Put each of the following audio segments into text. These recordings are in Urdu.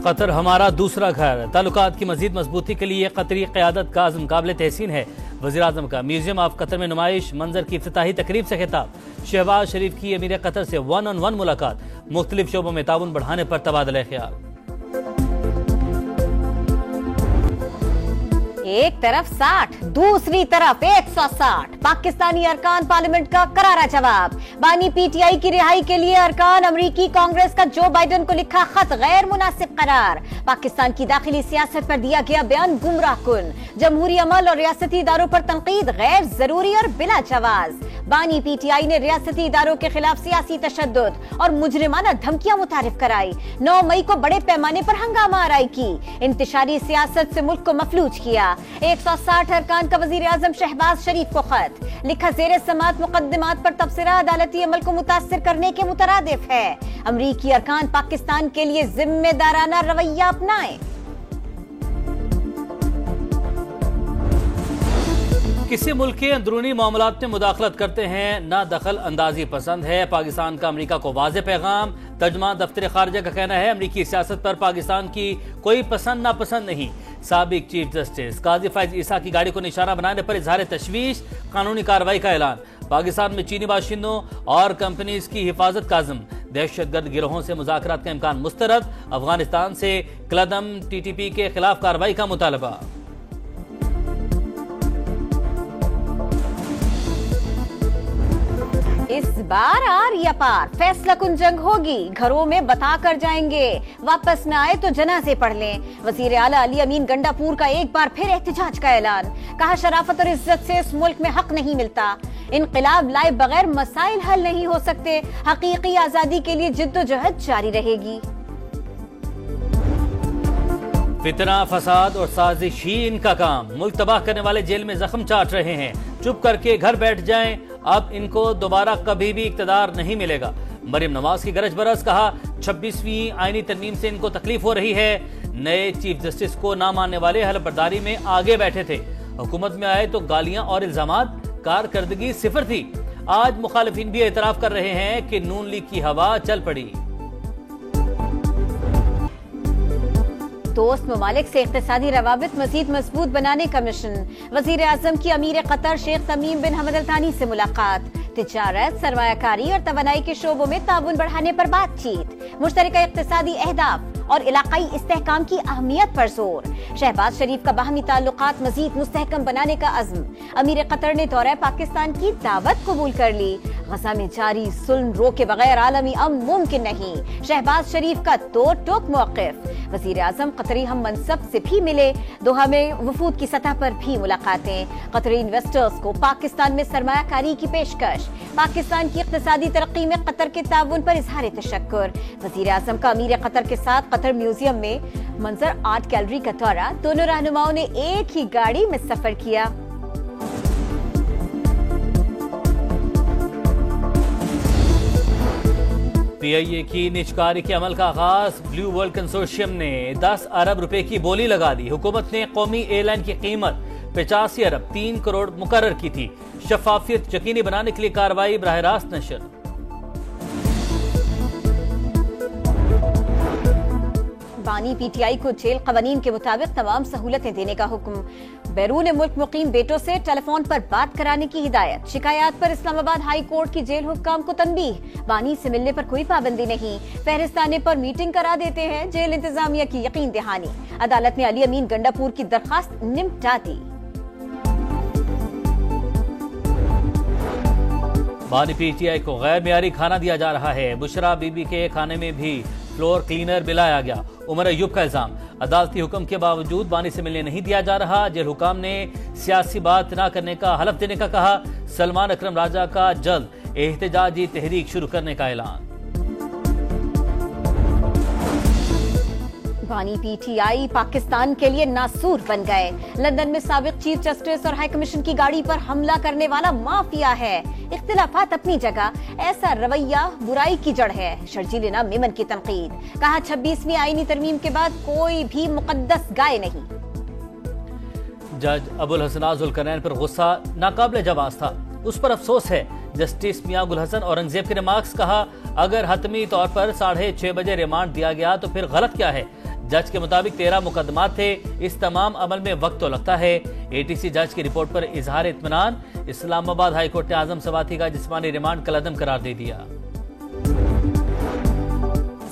قطر ہمارا دوسرا گھر، تعلقات کی مزید مضبوطی کے لیے قطری قیادت کا عزم قابل تحسین ہے۔ وزیراعظم کا میوزیم آف قطر میں نمائش منظر کی افتتاحی تقریب سے خطاب۔ شہباز شریف کی امیر قطر سے 1-on-1 ملاقات، مختلف شعبوں میں تعاون بڑھانے پر تبادلہ خیال۔ ایک طرف 60 دوسری طرف 160 پاکستانی ارکان پارلیمنٹ کا کرارا جواب۔ بانی پی ٹی آئی کی رہائی کے لیے ارکان امریکی کانگریس کا جو بائیڈن کو لکھا خط غیر مناسب قرار۔ پاکستان کی داخلی سیاست پر دیا گیا بیان گمراہ کن۔ جمہوری عمل اور ریاستی اداروں پر تنقید غیر ضروری اور بلا جواز۔ بانی پی ٹی آئی نے ریاستی اداروں کے خلاف سیاسی تشدد اور مجرمانہ دھمکیاں متعارف کرائی۔ 9 مئی کو بڑے پیمانے پر ہنگامہ آرائی کی، انتشاری سیاست سے ملک کو مفلوج کیا۔ 160 ارکان کا وزیر اعظم شہباز شریف کو خط لکھا، زیر سماعت مقدمات پر تبصرہ عدالتی عمل کو متاثر کرنے کے مترادف ہے۔ امریکی ارکان پاکستان کے لیے ذمہ دارانہ رویہ اپنائیں۔ کسی ملک کے اندرونی معاملات میں مداخلت کرتے ہیں نہ دخل اندازی پسند ہے، پاکستان کا امریکہ کو واضح پیغام۔ ترجمہ دفتر خارجہ کا کہنا ہے امریکی سیاست پر پاکستان کی کوئی پسند ناپسند نہیں۔ سابق چیف جسٹس قاضی فائز عیسیٰ کی گاڑی کو نشانہ بنانے پر اظہار تشویش، قانونی کارروائی کا اعلان۔ پاکستان میں چینی باشندوں اور کمپنیز کی حفاظت کا عزم، دہشت گرد گروہوں سے مذاکرات کا امکان مسترد۔ افغانستان سے کالعدم ٹی ٹی پی کے خلاف کارروائی کا مطالبہ۔ اس بار آر یا پار فیصلہ کن جنگ ہوگی، گھروں میں بتا کر جائیں گے، واپس نہ آئے تو جنازے پڑھ لیں۔ وزیر اعلیٰ علی امین گنڈاپور کا ایک بار پھر احتجاج کا اعلان، کہا شرافت اور عزت سے اس ملک میں حق نہیں ملتا، انقلاب لائے بغیر مسائل حل نہیں ہو سکتے، حقیقی آزادی کے لیے جدوجہد جاری رہے گی۔ فتنہ فساد اور سازش ہی ان کا کام، ملک تباہ کرنے والے جیل میں زخم چاٹ رہے ہیں، چپ کر کے گھر بیٹھ جائیں، اب ان کو دوبارہ کبھی بھی اقتدار نہیں ملے گا۔ مریم نواز کی گرج برس، کہا 26ویں آئینی ترمیم سے ان کو تکلیف ہو رہی ہے۔ نئے چیف جسٹس کو نہ ماننے والے حلف برداری میں آگے بیٹھے تھے، حکومت میں آئے تو گالیاں اور الزامات، کارکردگی صفر تھی۔ آج مخالفین بھی اعتراف کر رہے ہیں کہ نون لیگ کی ہوا چل پڑی۔ دوست ممالک سے اقتصادی روابط مزید مضبوط بنانے کا مشن، وزیر اعظم کی امیر قطر شیخ تمیم بن حمد الثانی سے ملاقات۔ تجارت، سرمایہ کاری اور توانائی کے شعبوں میں تعاون بڑھانے پر بات چیت، مشترکہ اقتصادی اہداف اور علاقائی استحکام کی اہمیت پر زور۔ شہباز شریف کا باہمی تعلقات مزید مستحکم بنانے کا عزم، امیر قطر نے دورہ پاکستان کی دعوت قبول کر لی۔ غزہ میں جاری ظلم رو کے بغیر عالمی امن ممکن نہیں، شہباز شریف کا دو ٹوک موقف۔ وزیر اعظم قطری ہم منصب سے بھی ملے، دوحہ میں وفود کی سطح پر بھی ملاقاتیں۔ قطری انویسٹرز کو پاکستان میں سرمایہ کاری کی پیشکش، پاکستان کی اقتصادی ترقی میں قطر کے تعاون پر اظہار تشکر۔ وزیر اعظم کا امیر قطر کے ساتھ قطر میوزیم میں منظر آرٹ گیلری کا دورہ، دونوں رہنماؤں نے ایک ہی گاڑی میں سفر کیا۔ پی آئی اے کی نجکاری کے عمل کا آغاز، بلیو ورلڈ کنسورشیم نے 10 ارب روپے کی بولی لگا دی۔ حکومت نے قومی ایئر لائن کی قیمت 85 ارب 3 کروڑ مقرر کی تھی۔ شفافیت یقینی بنانے کے لیے کارروائی براہ راست نشر۔ بانی پی ٹی آئی کو جیل قوانین کے مطابق تمام سہولتیں دینے کا حکم، بیرون ملک مقیم بیٹوں سے ٹیلی فون پر بات کرانے کی ہدایت۔ شکایات پر اسلام آباد ہائی کورٹ کی جیل حکام کو تنبیہ، بانی سے ملنے پر کوئی پابندی نہیں، فہرست آنے پر میٹنگ کرا دیتے ہیں، جیل انتظامیہ کی یقین دہانی۔ عدالت نے علی امین گنڈاپور کی درخواست نمٹا دی۔ بانی پی ٹی آئی کو غیر معیاری کھانا دیا جا رہا ہے، بشرا بی بی کے کھانے میں بھی فلور کلینر ملایا گیا، عمر ایوب کا الزام۔ عدالتی حکم کے باوجود بانی سے ملنے نہیں دیا جا رہا، جیل حکام نے سیاسی بات نہ کرنے کا حلف دینے کا کہا۔ سلمان اکرم راجہ کا جلد احتجاجی تحریک شروع کرنے کا اعلان۔ بانی پی ٹی آئی پاکستان کے لیے ناسور بن گئے، لندن میں سابق چیف جسٹس اور ہائی کمیشن کی گاڑی پر حملہ کرنے والا مافیا ہے۔ اختلافات اپنی جگہ، ایسا رویہ برائی کی جڑ ہے، شرجیل نام میمن کی تنقید، کہا 26ویں آئینی ترمیم کے بعد کوئی بھی مقدس گائے نہیں۔ جج ابو الحسن ذوالقرنین پر غصہ ناقابل جواز تھا، اس پر افسوس ہے۔ جسٹس میاں گل حسن اورنگزیب کے ریمارکس، کہا اگر حتمی طور پر 6:30 بجے ریمانڈ دیا گیا تو پھر غلط کیا ہے؟ جج کے مطابق 13 مقدمات تھے. اس تمام عمل میں وقت تو لگتا ہے. ATC جج کی رپورٹ پر اظہار اطمینان. اسلام آباد ہائی کورٹ نے اعظم سواتی کا جسمانی ریمانڈ کالعدم قرار دے دیا.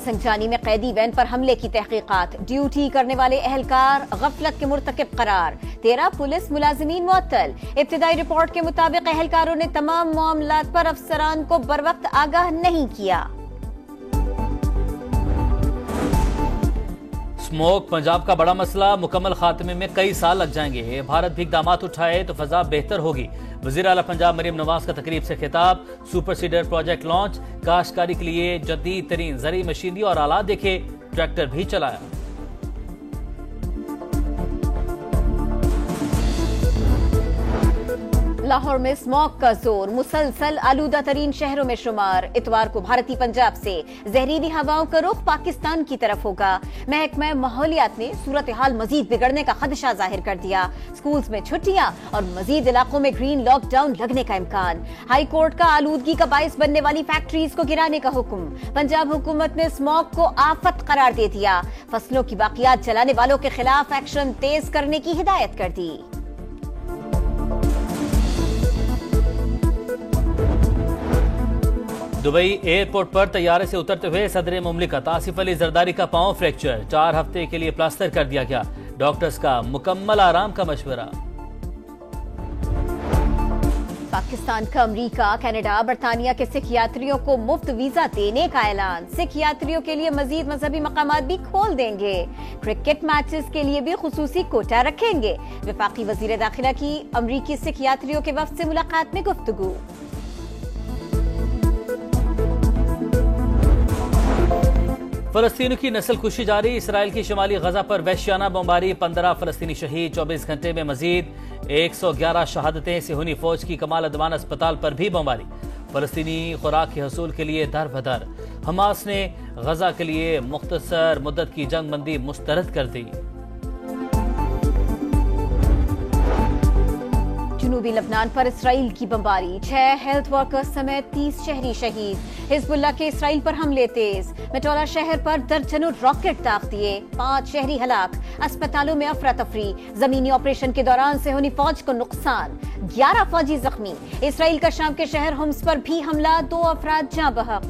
سنجانی میں قیدی وین پر حملے کی تحقیقات. ڈیوٹی کرنے والے اہلکار غفلت کے مرتکب قرار. 13 پولیس ملازمین معطل. ابتدائی رپورٹ کے مطابق اہلکاروں نے تمام معاملات پر افسران کو بروقت آگاہ نہیں کیا. سموک پنجاب کا بڑا مسئلہ. مکمل خاتمے میں کئی سال لگ جائیں گے. بھارت بھی اقدامات اٹھائے تو فضا بہتر ہوگی. وزیر اعلیٰ پنجاب مریم نواز کا تقریب سے خطاب. Super cedar project launch. کاشتکاری کے لیے جدید ترین زرعی مشینری اور آلات دیکھے. ٹریکٹر بھی چلایا. لاہور میں اسموگ کا زور. مسلسل آلودہ ترین شہروں میں شمار. اتوار کو بھارتی پنجاب سے زہریلی ہواؤں کا رخ پاکستان کی طرف ہوگا. محکمہ ماحولیات نے صورتحال مزید بگڑنے کا خدشہ ظاہر کر دیا. سکولز میں چھٹیاں اور مزید علاقوں میں گرین لاک ڈاؤن لگنے کا امکان. ہائی کورٹ کا آلودگی کا باعث بننے والی فیکٹریز کو گرانے کا حکم. پنجاب حکومت نے اسموگ کو آفت قرار دے دیا. فصلوں کی باقیات جلانے والوں کے خلاف ایکشن تیز کرنے کی ہدایت کر دی. دبئی ایئرپورٹ پر طیارے سے اترتے ہوئے صدر مملکت آصف علی زرداری کا پاؤں فریکچر. 4 ہفتے کے لیے پلاسٹر کر دیا گیا. ڈاکٹرز کا مکمل آرام کا مشورہ. پاکستان کا امریکہ، کینیڈا، برطانیہ کے سکھ یاتریوں کو مفت ویزا دینے کا اعلان. سکھ یاتریوں کے لیے مزید مذہبی مقامات بھی کھول دیں گے. کرکٹ میچز کے لیے بھی خصوصی کوٹا رکھیں گے. وفاقی وزیر داخلہ کی امریکی سکھ یاتریوں کے وفد سے ملاقات میں گفتگو. فلسطینیوں کی نسل کشی جاری. اسرائیل کی شمالی غزہ پر وحشیانہ بمباری. 15 فلسطینی شہید. 24 گھنٹے میں مزید 111 شہادتیں. صہیونی فوج کی کمال عدوان اسپتال پر بھی بمباری. فلسطینی خوراک کے حصول کے لیے در بدر. حماس نے غزہ کے لیے مختصر مدت کی جنگ بندی مسترد کر دی. جنوبی لبنان پر اسرائیل کی بمباری. 6 ہیلتھ ورکرز سمیت 30 شہری شہید. حزب اللہ کے اسرائیل پر حملے تیز. میٹولا شہر پر درجنوں راکٹ داغ دیے. 5 شہری ہلاک. اسپتالوں میں افراتفری. زمینی آپریشن کے دوران صہیونی فوج کو نقصان. 11 فوجی زخمی. اسرائیل کا شام کے شہر ہومس پر بھی حملہ. 2 افراد جاں بحق.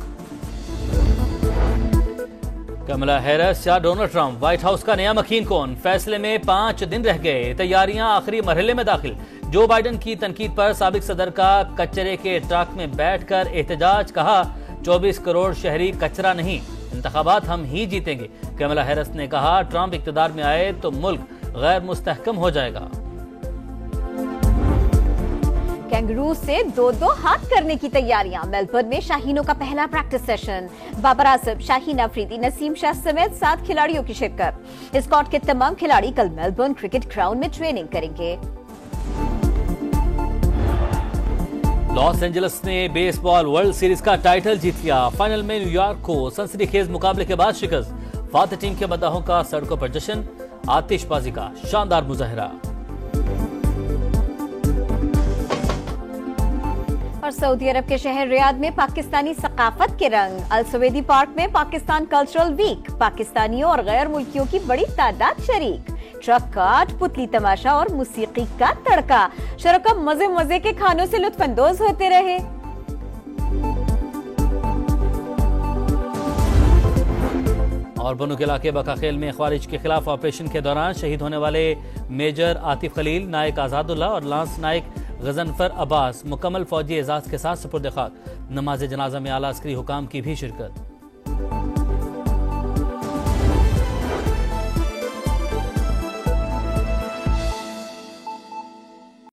کملا ہیرس یا ڈونلڈ ٹرمپ؟ وائٹ ہاؤس کا نیا مکین کون؟ فیصلے میں 5 دن رہ گئے. تیاریاں آخری مرحلے میں داخل. جو بائیڈن کی تنقید پر سابق صدر کا کچرے کے ٹرک میں بیٹھ کر احتجاج. کہا 24 کروڑ شہری کچرا نہیں. انتخابات ہم ہی جیتیں گے. کملا ہیرس نے کہا ٹرمپ اقتدار میں آئے تو ملک غیر مستحکم ہو جائے گا. کینگرو سے 2 ہاتھ کرنے کی تیاریاں. میلبرن میں شاہینوں کا پہلا پریکٹس سیشن. بابر اعظم، شاہین افریدی، نسیم شاہ سمیت 7 کھلاڑیوں کی شرکت. اسکاٹ کے تمام کھلاڑی کل میلبرن کرکٹ گراؤنڈ میں ٹریننگ کریں گے. لاس اینجلس نے بیس بال ورلڈ سیریز کا ٹائٹل جیت لیا. فائنل میں نیو یارک کو سنسنی خیز مقابلے کے بعد شکست. فاتح ٹیم کے مداحوں کا سڑکوں پر جشن. آتش بازی کا شاندار مظاہرہ. اور سعودی عرب کے شہر ریاض میں پاکستانی ثقافت کے رنگ. السویدی پارک میں پاکستان کلچرل ویک. پاکستانیوں اور غیر ملکیوں کی بڑی تعداد شریک. ٹرک کاٹ، پتلی تماشا اور موسیقی کا تڑکا. شرکا مزے مزے کے کھانوں سے لطف اندوز ہوتے رہے. اور بنوک علاقے بکاخیل میں خوارج کے خلاف آپریشن کے دوران شہید ہونے والے میجر عاطف خلیل، نائک آزاد اللہ اور لانس نائک غضنفر عباس مکمل فوجی اعزاز کے ساتھ سپرد خاک. نماز جنازہ میں اعلیٰ عسکری حکام کی بھی شرکت.